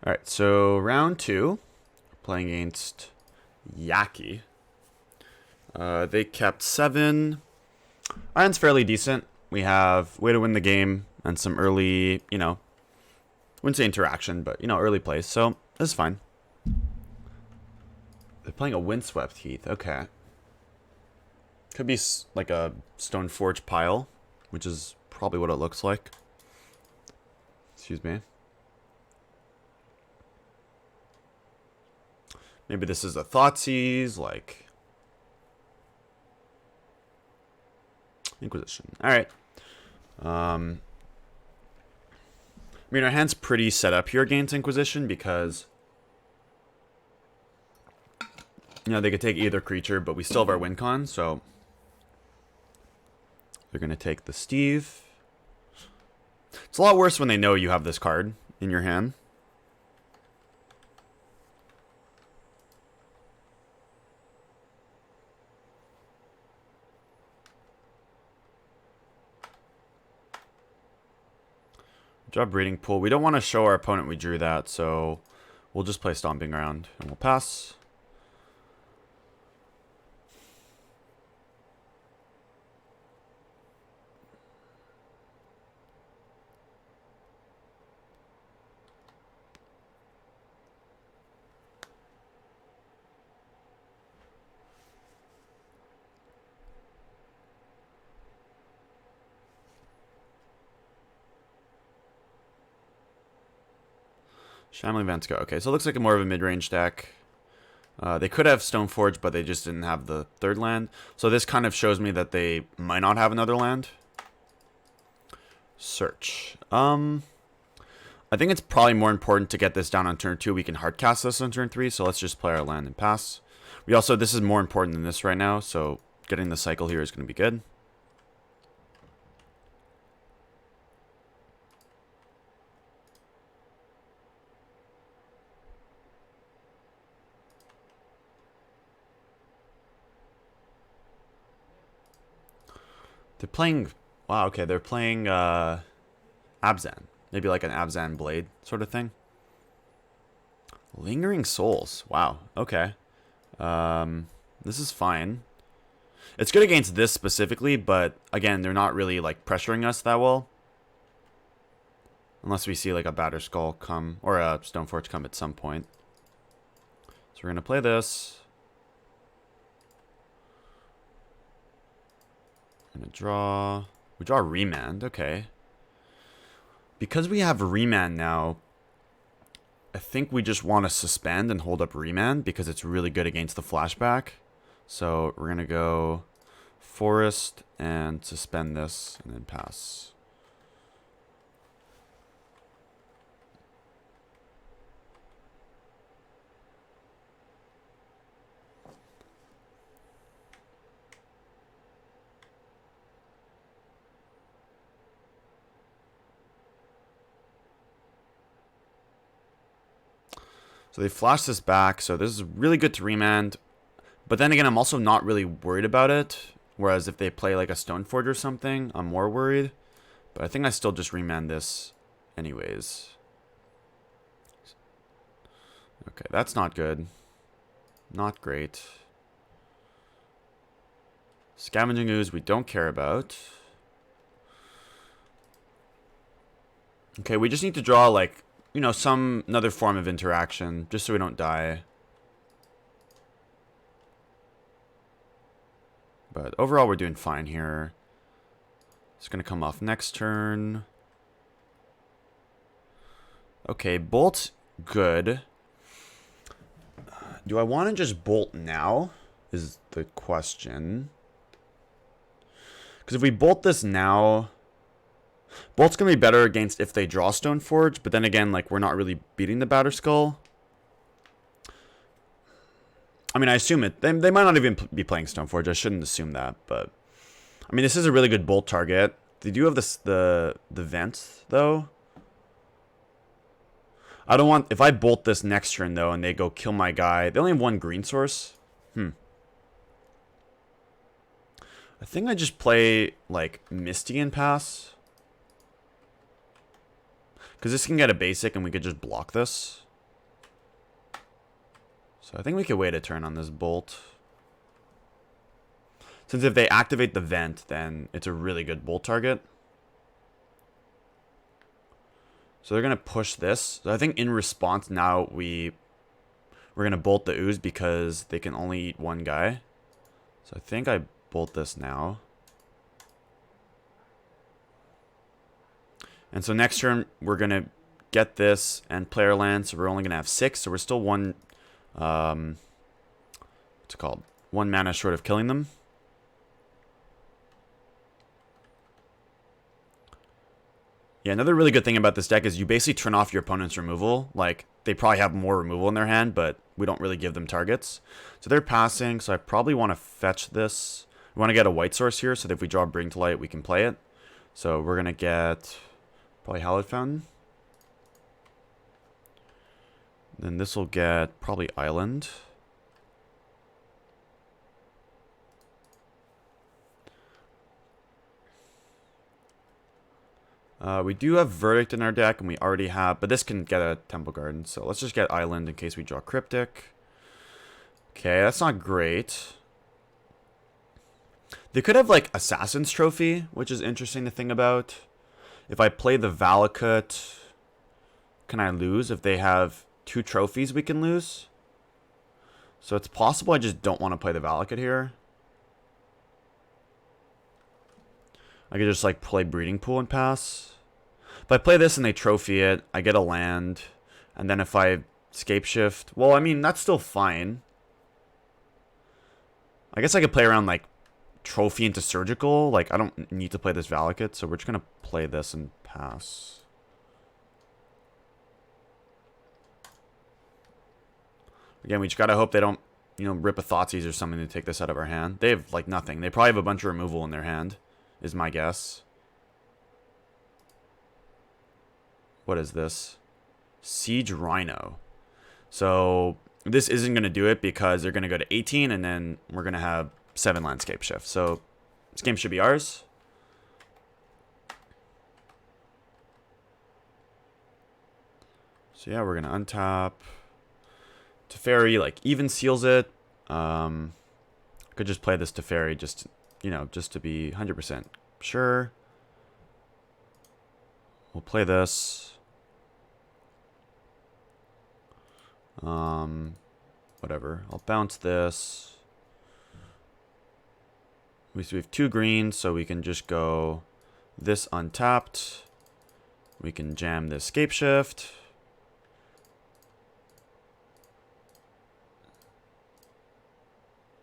All right, so round 2, playing against Yaki. They kept 7. Iron's fairly decent. We have way to win the game and some early, wouldn't say interaction, but, early plays. So this is fine. They're playing a Windswept Heath. Okay. Could be like a Stoneforge pile, which is probably what it looks like. Excuse me. Maybe this is a Thoughtseize, like Inquisition. All right. I mean, our hand's pretty set up here against Inquisition because, they could take either creature, but we still have our win con, so they're going to take the Steve. It's a lot worse when they know you have this card in your hand. Draw Breeding Pool. We don't want to show our opponent we drew that, so we'll just play Stomping Ground and we'll pass. Shamling Vansko. Okay, so it looks like more of a mid-range deck. They could have Stoneforge, but they just didn't have the third land. So this kind of shows me that they might not have another land. Search. I think it's probably more important to get this down on turn 2. We can hardcast this on turn 3, so let's just play our land and pass. This is more important than this right now, so getting the cycle here is going to be good. They're playing... Wow, okay, they're playing Abzan. Maybe like an Abzan Blade sort of thing. Lingering Souls. Wow, okay. This is fine. It's good against this specifically, but again, they're not really like pressuring us that well. Unless we see like a Batterskull come, or a Stoneforge come at some point. So we're going to play this. Gonna draw. We draw Remand. Okay. Because we have Remand now, I think we just want to suspend and hold up Remand because it's really good against the flashback. So we're gonna go Forest and suspend this and then pass. So they flash this back, so this is really good to remand. But then again, I'm also not really worried about it. Whereas if they play like a Stoneforge or something, I'm more worried. But I think I still just remand this anyways. Okay, that's not good. Not great. Scavenging Ooze we don't care about. Okay, we just need to draw like, some another form of interaction, just so we don't die. But overall, we're doing fine here. It's going to come off next turn. Okay, Bolt, good. Do I want to just Bolt now, is the question. Because if we Bolt this now... Bolt's going to be better against if they draw Stoneforge, but then again, like, we're not really beating the Batterskull. I mean, I assume it. They might not even be playing Stoneforge. I shouldn't assume that, but... I mean, this is a really good Bolt target. They do have the vent, though. I don't want... If I Bolt this next turn, though, and they go kill my guy... They only have 1 green source. I think I just play, like, Misty and pass. Because this can get a basic and we could just block this. So I think we could wait a turn on this bolt. Since if they activate the vent, then it's a really good bolt target. So they're going to push this. So I think in response now we're going to bolt the ooze because they can only eat one guy. So I think I bolt this now. And so next turn we're going to get this and play our land. So we're only going to have 6. So we're still one, what's it called? 1 mana short of killing them. Yeah, another really good thing about this deck is you basically turn off your opponent's removal. Like, they probably have more removal in their hand, but we don't really give them targets. So they're passing, so I probably want to fetch this. We want to get a white source here, so that if we draw Bring to Light, we can play it. So we're going to get probably Hallowed Fountain. Then this will get probably Island. We do have Verdict in our deck, and we already have, but this can get a Temple Garden, so let's just get Island in case we draw Cryptic. Okay, that's not great. They could have, like, Assassin's Trophy, which is interesting to think about. If I play the Valakut, can I lose? If they have 2 trophies, we can lose. So it's possible I just don't want to play the Valakut here. I could just, like, play Breeding Pool and pass. If I play this and they trophy it, I get a land. And then if I Scapeshift, well, I mean, that's still fine. I guess I could play around, like, trophy into Surgical. Like, I don't need to play this Valakut, so we're just going to play this and pass. Again, we just got to hope they don't, you know, rip a Thoughtseize or something to take this out of our hand. They have, like, nothing. They probably have a bunch of removal in their hand, is my guess. What is this? Siege Rhino. So this isn't going to do it because they're going to go to 18 and then we're going to have 7 landscape shift. So this game should be ours. So yeah, we're going to untap. Teferi, like, even seals it. Could just play this Teferi just, you know, just to be 100% sure. We'll play this. Whatever. I'll bounce this. We have 2 greens, so we can just go this untapped. We can jam this Scapeshift.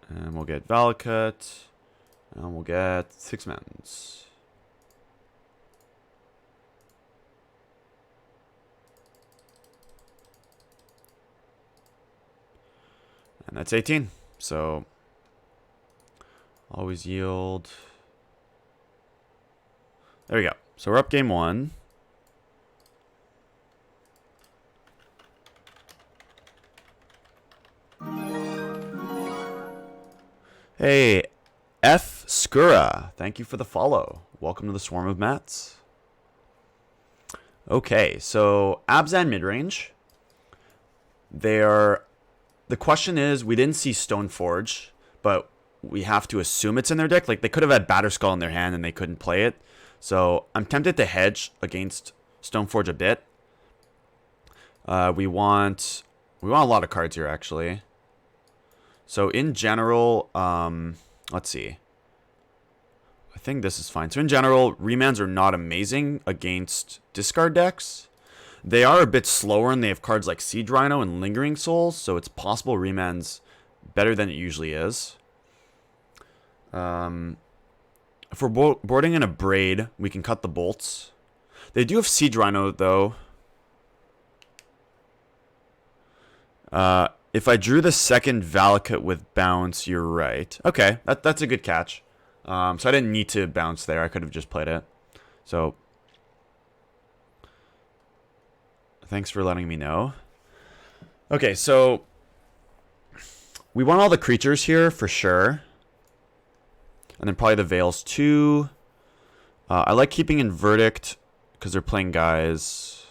And we'll get Valakut. And we'll get 6 mountains. And that's 18. So always yield. There we go. So we're up game 1. Hey, F. Skura, thank you for the follow. Welcome to the Swarm of Mats. Okay, so Abzan Midrange. The question is, we didn't see Stoneforge, but we have to assume it's in their deck. Like, they could have had Batterskull in their hand and they couldn't play it. So I'm tempted to hedge against Stoneforge a bit. We want a lot of cards here, actually. So in general, let's see. I think this is fine. So in general, remands are not amazing against discard decks. They are a bit slower and they have cards like Siege Rhino and Lingering Souls, so it's possible remands better than it usually is. If we're boarding in a Braid, we can cut the bolts. They do have Siege Rhino, though. If I drew the second Valakut with bounce, you're right. Okay, that's a good catch. So I didn't need to bounce there. I could have just played it. So thanks for letting me know. Okay, so we want all the creatures here for sure. And then probably the Veils too. I like keeping in Verdict because they're playing guys.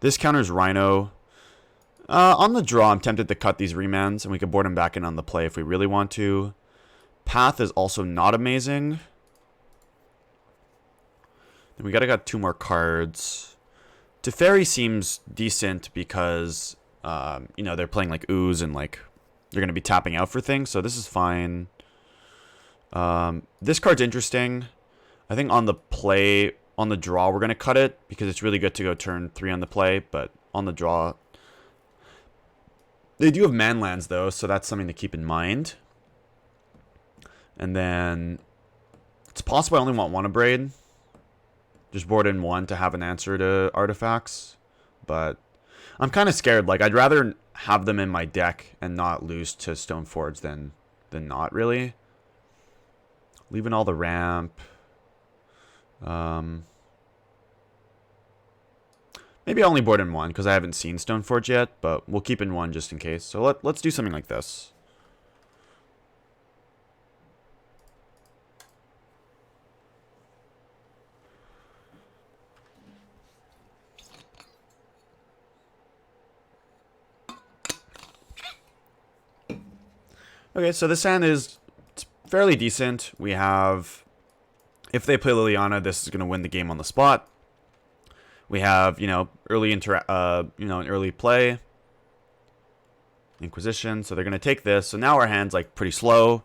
This counters Rhino. On the draw, I'm tempted to cut these remands, and we could board them back in on the play if we really want to. Path is also not amazing. Then we gotta got 2 more cards. Teferi seems decent because, you know, they're playing like Ooze and like they're gonna be tapping out for things, so this is fine. This card's interesting. I think on the play, on the draw, we're gonna cut it because it's really good to go turn 3 on the play, but on the draw, they do have man lands though, so that's something to keep in mind. And then it's possible I only want 1 Abrade. Just board in 1 to have an answer to artifacts. But I'm kind of scared. Like, I'd rather have them in my deck and not lose to Stoneforge than not, really. Leaving all the ramp. Maybe I only board in 1 because I haven't seen Stoneforge yet, but we'll keep in 1 just in case. So let's do something like this. Okay, so this hand is fairly decent. We have, if they play Liliana, this is going to win the game on the spot. We have, you know, an early play, Inquisition. So they're going to take this. So now our hand's like pretty slow.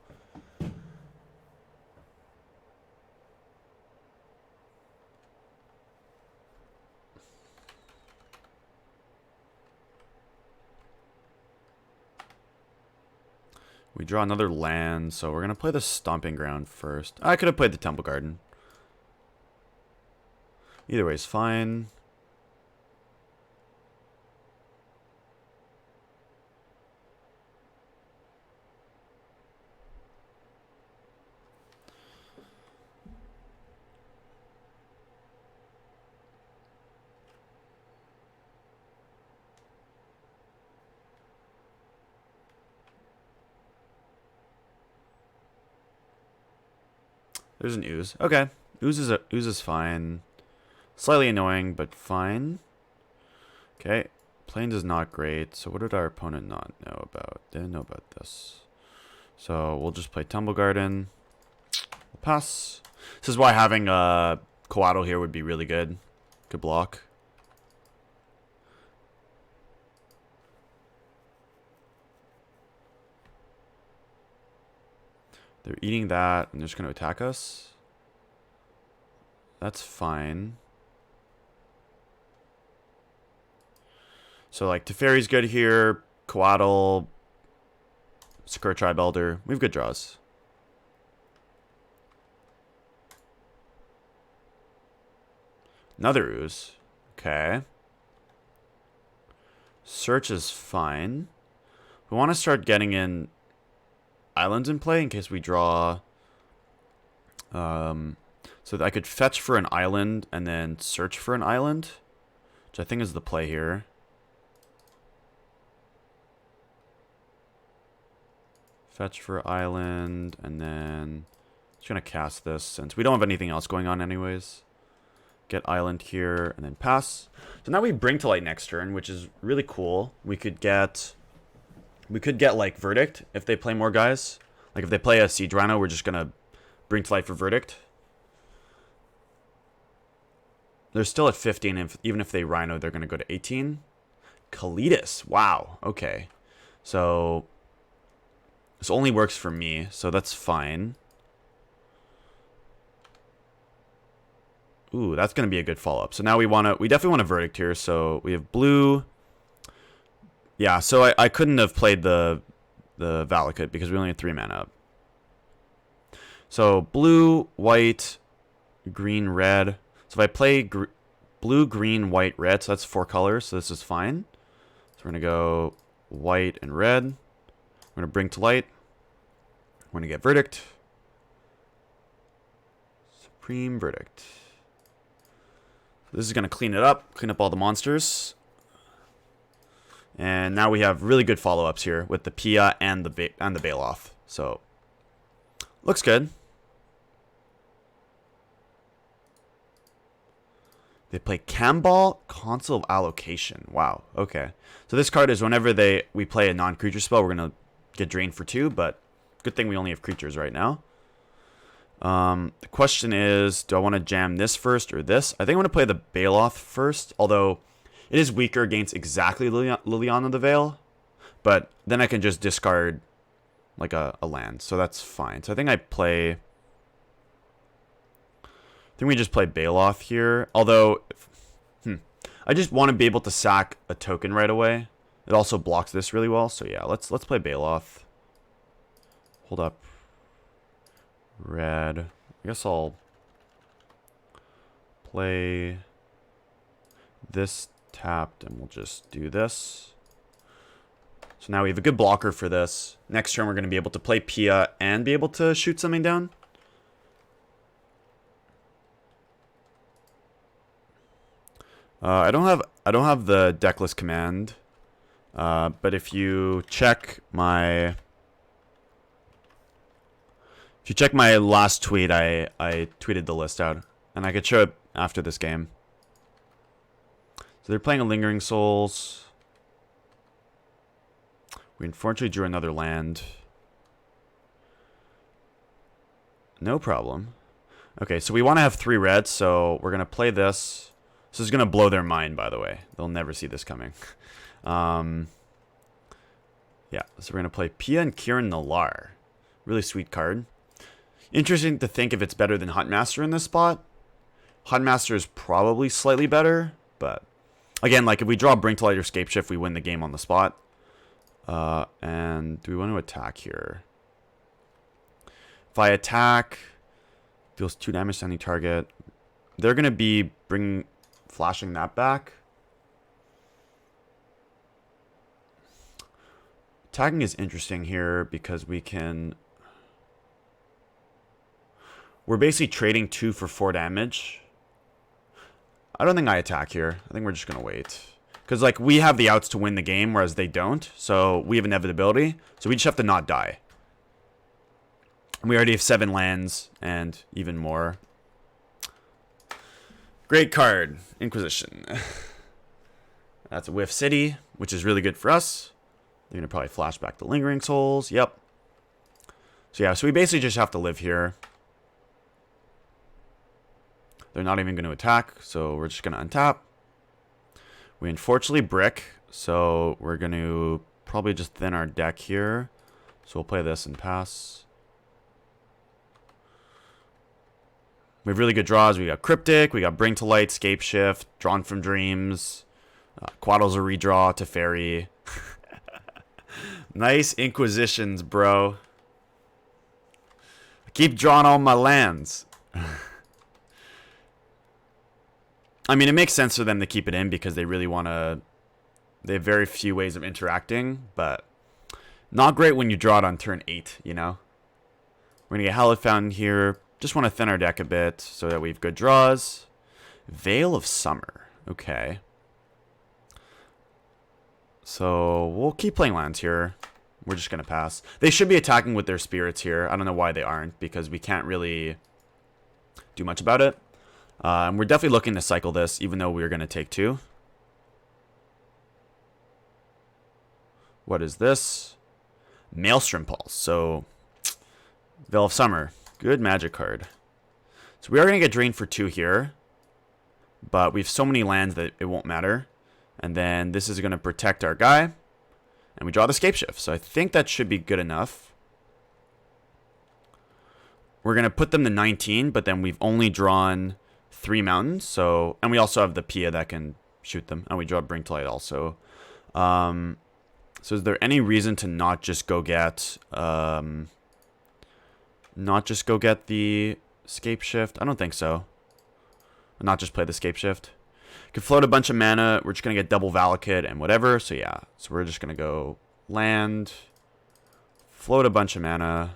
We draw another land, so we're going to play the Stomping Ground first. I could have played the Temple Garden. Either way is fine. There's an Ooze. Okay. Ooze is fine. Slightly annoying, but fine. Okay. Plains is not great. So what did our opponent not know about? They didn't know about this. So we'll just play Tumble Garden. We'll pass. This is why having Coatl here would be really good. Good block. They're eating that, and they're just going to attack us. That's fine. So, like, Teferi's good here. Coatl. Sakura Tribe Elder. We have good draws. Another Ooze. Okay. Search is fine. We want to start getting in islands in play in case we draw. So that I could fetch for an island and then search for an island, which I think is the play here. Fetch for island, and then just gonna cast this since we don't have anything else going on anyways. Get island here and then pass. So now we bring to light next turn, which is really cool. We could get like Verdict if they play more guys. Like if they play a Siege Rhino, we're just gonna bring to light for Verdict. They're still at 15. Even if they Rhino, they're gonna go to 18. Kalitas. Wow. Okay. So this only works for me, so that's fine. Ooh, that's gonna be a good follow-up. So now we definitely want a Verdict here. So we have blue. Yeah, so I couldn't have played the Valakut because we only had 3 mana up. So blue, white, green, red. So if I play blue, green, white, red, so that's 4 colors, so this is fine. So we're going to go white and red. We're going to bring to light. We're going to get Verdict. Supreme Verdict. This is going to clean it up, clean up all the monsters. And now we have really good follow-ups here with the Pia and the Baloth. So, looks good. They play Camball, Console of Allocation. Wow, okay. So this card is whenever we play a non-creature spell, we're going to get drained for 2, but good thing we only have creatures right now. The question is, do I want to jam this first or this? I think I'm going to play the Baloth first, although it is weaker against exactly Liliana the Veil. But then I can just discard like a land, so that's fine. So I think we just play Baloth here, although I just want to be able to sack a token right away. It also blocks this really well, so yeah, let's play Baloth. Hold up. Red. I guess I'll play this tapped and we'll just do this. So now we have a good blocker for this. Next turn we're going to be able to play Pia and be able to shoot something down. I don't have the decklist command. But if you check my last tweet, I tweeted the list out, and I could show it after this game. So they're playing a Lingering Souls. We unfortunately drew another land. No problem. Okay, so we want to have 3 reds, so we're gonna play this. This is gonna blow their mind, by the way. They'll never see this coming. Yeah, so we're gonna play Pia and Kiran Nalaar. Really sweet card. Interesting to think if it's better than Huntmaster in this spot. Huntmaster is probably slightly better, but again, like if we draw Brink to Light or Scapeshift, we win the game on the spot. And do we want to attack here? If I attack, deals 2 damage to any target. They're gonna be flashing that back. Attacking is interesting here because we're basically trading 2 for 4 damage. I don't think I attack here. I think we're just going to wait. Because, like, we have the outs to win the game, whereas they don't. So, we have inevitability. So, we just have to not die. And we already have 7 lands and even more. Great card. Inquisition. That's a Whiff City, which is really good for us. They're going to probably flash back the Lingering Souls. Yep. So, yeah. So, we basically just have to live here. They're not even going to attack, so we're just going to untap. We unfortunately brick, so we're going to probably just thin our deck here. So we'll play this and pass. We have really good draws. We got Cryptic, we got Bring to Light, Scapeshift, Drawn from Dreams, Quaddle's a redraw to Fairy. Nice Inquisitions, bro. I keep drawing all my lands. I mean, it makes sense for them to keep it in because they really want to... They have very few ways of interacting, but not great when you draw it on turn 8, you know? We're going to get Hallowed Fountain here. Just want to thin our deck a bit so that we have good draws. Veil of Summer. Okay. So, we'll keep playing lands here. We're just going to pass. They should be attacking with their spirits here. I don't know why they aren't, because we can't really do much about it. And we're definitely looking to cycle this, even though we're going to take 2. What is this? Maelstrom Pulse. So, Veil of Summer. Good magic card. So we are going to get drained for 2 here. But we have so many lands that it won't matter. And then this is going to protect our guy. And we draw the Scapeshift. So I think that should be good enough. We're going to put them to 19, but then we've only drawn 3 mountains. So, and we also have the Pia that can shoot them. And we draw Bring to Light also. So is there any reason to not just go get the Scapeshift? I don't think so. Not just play the Scapeshift. Could float a bunch of mana. We're just going to get double Valakut and whatever. So yeah. So we're just going to go land. Float a bunch of mana.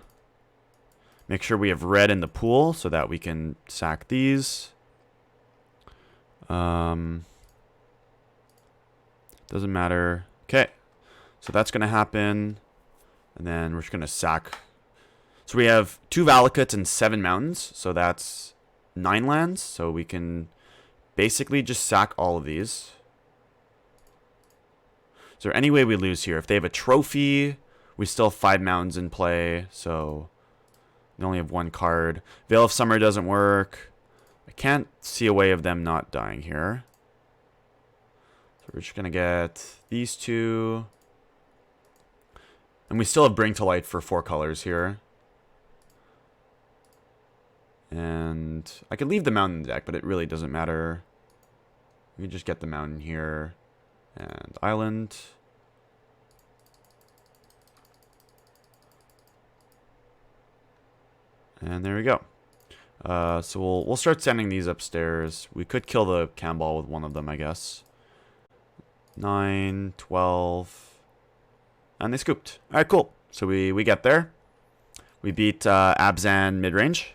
Make sure we have red in the pool so that we can sack these. Doesn't matter. Okay. So that's going to happen. And then we're just going to sack. So we have 2 Valakuts and 7 mountains. So that's 9 lands. So we can basically just sack all of these. Is there any way we lose here? If they have a trophy, we still have 5 mountains in play, so they only have 1 card. Veil of Summer doesn't work. I can't see a way of them not dying here. So we're just going to get these 2. And we still have Bring to Light for 4 colors here. And I could leave the mountain in the deck, but it really doesn't matter. We can just get the mountain here. And island. And there we go. So we'll start sending these upstairs. We could kill the Cannonball with one of them, I guess. 9, 12. And they scooped. Alright, cool. So we get there. We beat Abzan Midrange.